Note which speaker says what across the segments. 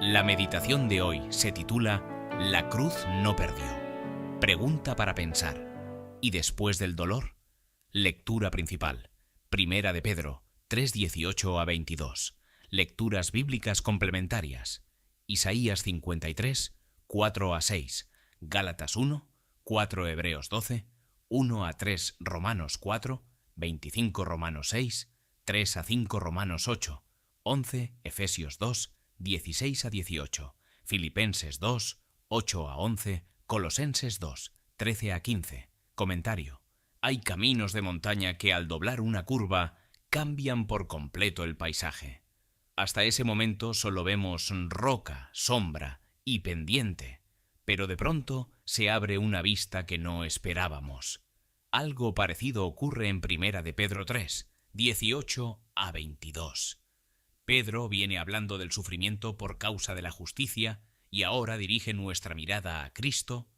Speaker 1: La meditación de hoy se titula La cruz no perdió. Pregunta para pensar. Y después del dolor, lectura principal. Primera de Pedro, 3:18 a 22. Lecturas bíblicas complementarias. Isaías 53, 4 a 6. Gálatas 1, 4 Hebreos 12, 1 a 3 Romanos 4, 25 Romanos 6, 3 a 5 Romanos 8, 11 Efesios 2, 16 a 18, Filipenses 2, 8 a 11, Colosenses 2, 13 a 15. Comentario. Hay caminos de montaña que al doblar una curva cambian por completo el paisaje. Hasta ese momento solo vemos roca, sombra y pendiente, pero de pronto se abre una vista que no esperábamos. Algo parecido ocurre en Primera de Pedro 3, 18 a 22. Pedro viene hablando del sufrimiento por causa de la justicia y ahora dirige nuestra mirada a Cristo,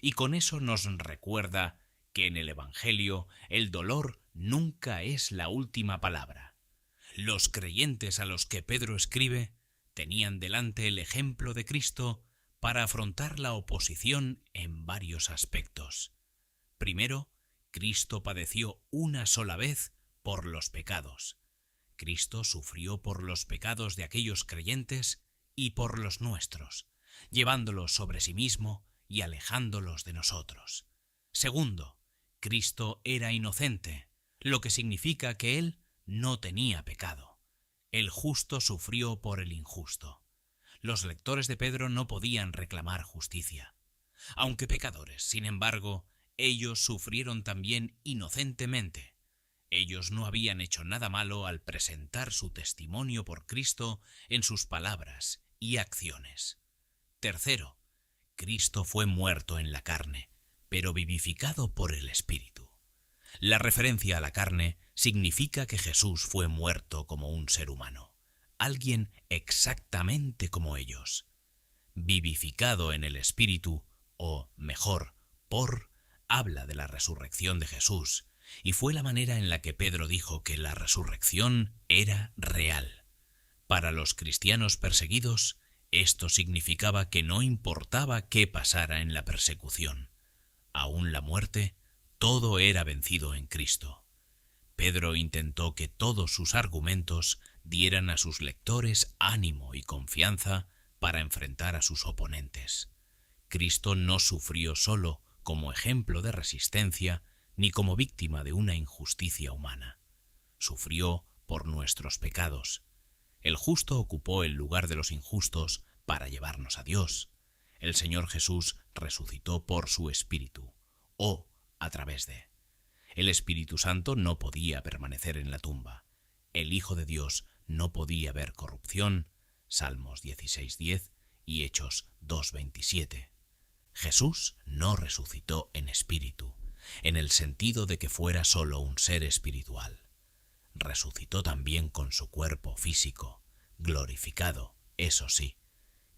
Speaker 1: y con eso nos recuerda que en el Evangelio el dolor nunca es la última palabra. Los creyentes a los que Pedro escribe tenían delante el ejemplo de Cristo para afrontar la oposición en varios aspectos. Primero, Cristo padeció una sola vez por los pecados. Cristo sufrió por los pecados de aquellos creyentes y por los nuestros, llevándolos sobre sí mismo y alejándolos de nosotros. Segundo, Cristo era inocente, lo que significa que Él no tenía pecado. El justo sufrió por el injusto. Los lectores de Pedro no podían reclamar justicia. Aunque pecadores, sin embargo, ellos sufrieron también inocentemente. Ellos no habían hecho nada malo al presentar su testimonio por Cristo en sus palabras y acciones. Tercero, Cristo fue muerto en la carne, pero vivificado por el Espíritu. La referencia a la carne significa que Jesús fue muerto como un ser humano, alguien exactamente como ellos. Vivificado en el Espíritu, o mejor, habla de la resurrección de Jesús, y fue la manera en la que Pedro dijo que la resurrección era real. Para los cristianos perseguidos, esto significaba que no importaba qué pasara en la persecución. Aún la muerte, todo era vencido en Cristo. Pedro intentó que todos sus argumentos dieran a sus lectores ánimo y confianza para enfrentar a sus oponentes. Cristo no sufrió solo como ejemplo de resistencia, ni como víctima de una injusticia humana. Sufrió por nuestros pecados. El justo ocupó el lugar de los injustos para llevarnos a Dios. El Señor Jesús resucitó por su Espíritu, o a través de. El Espíritu Santo no podía permanecer en la tumba. El Hijo de Dios no podía ver corrupción, Salmos 16:10 y Hechos 2:27. Jesús no resucitó en espíritu, en el sentido de que fuera solo un ser espiritual. Resucitó también con su cuerpo físico, glorificado, eso sí,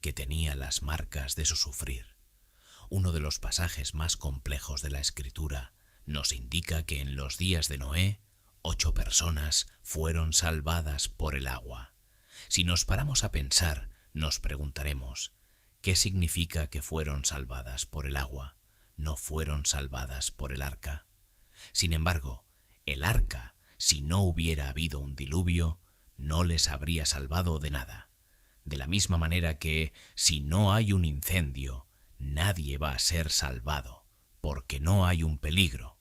Speaker 1: que tenía las marcas de su sufrir. Uno de los pasajes más complejos de la Escritura nos indica que en los días de Noé, 8 personas fueron salvadas por el agua. Si nos paramos a pensar, nos preguntaremos, ¿qué significa que fueron salvadas por el agua? ¿No fueron salvadas por el arca? Sin embargo, el arca, si no hubiera habido un diluvio, no les habría salvado de nada. De la misma manera que, si no hay un incendio, nadie va a ser salvado, porque no hay un peligro.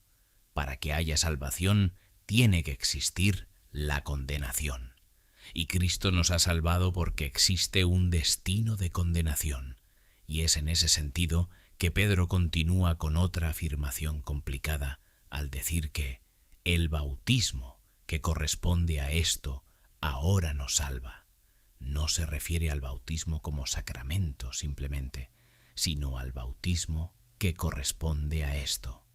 Speaker 1: Para que haya salvación, tiene que existir la condenación. Y Cristo nos ha salvado porque existe un destino de condenación. Y es en ese sentido que Pedro continúa con otra afirmación complicada al decir que el bautismo que corresponde a esto ahora nos salva. No se refiere al bautismo como sacramento simplemente, sino al bautismo que corresponde a esto,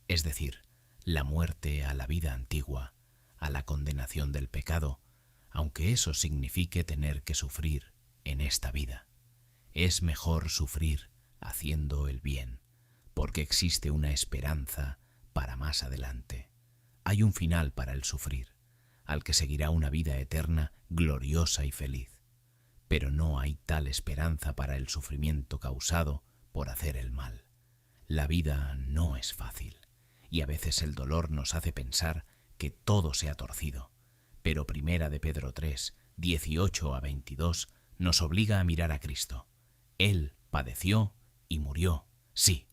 Speaker 1: es decir, la muerte a la vida antigua, a la condenación del pecado, aunque eso signifique tener que sufrir en esta vida. Es mejor sufrir haciendo el bien, porque existe una esperanza para más adelante. Hay un final para el sufrir, al que seguirá una vida eterna gloriosa y feliz. Pero no hay tal esperanza para el sufrimiento causado por hacer el mal. La vida no es fácil, y a veces el dolor nos hace pensar que todo se ha torcido. Pero Primera de Pedro 3, 18 a 22 nos obliga a mirar a Cristo. Él padeció y murió, sí,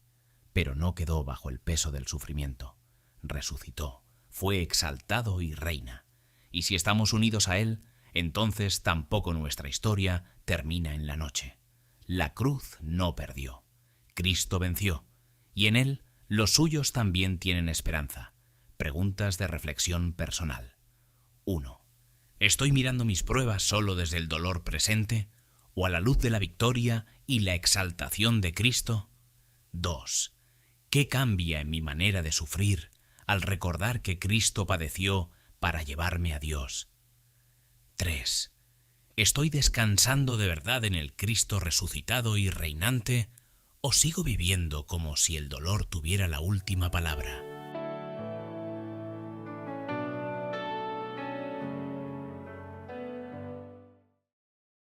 Speaker 1: pero no quedó bajo el peso del sufrimiento. Resucitó, fue exaltado y reina. Y si estamos unidos a Él, entonces tampoco nuestra historia termina en la noche. La cruz no perdió. Cristo venció, y en Él los suyos también tienen esperanza. Preguntas de reflexión personal. 1. ¿Estoy mirando mis pruebas solo desde el dolor presente o a la luz de la victoria y la exaltación de Cristo? 2. ¿Qué cambia en mi manera de sufrir al recordar que Cristo padeció para llevarme a Dios? 3. ¿Estoy descansando de verdad en el Cristo resucitado y reinante o sigo viviendo como si el dolor tuviera la última palabra?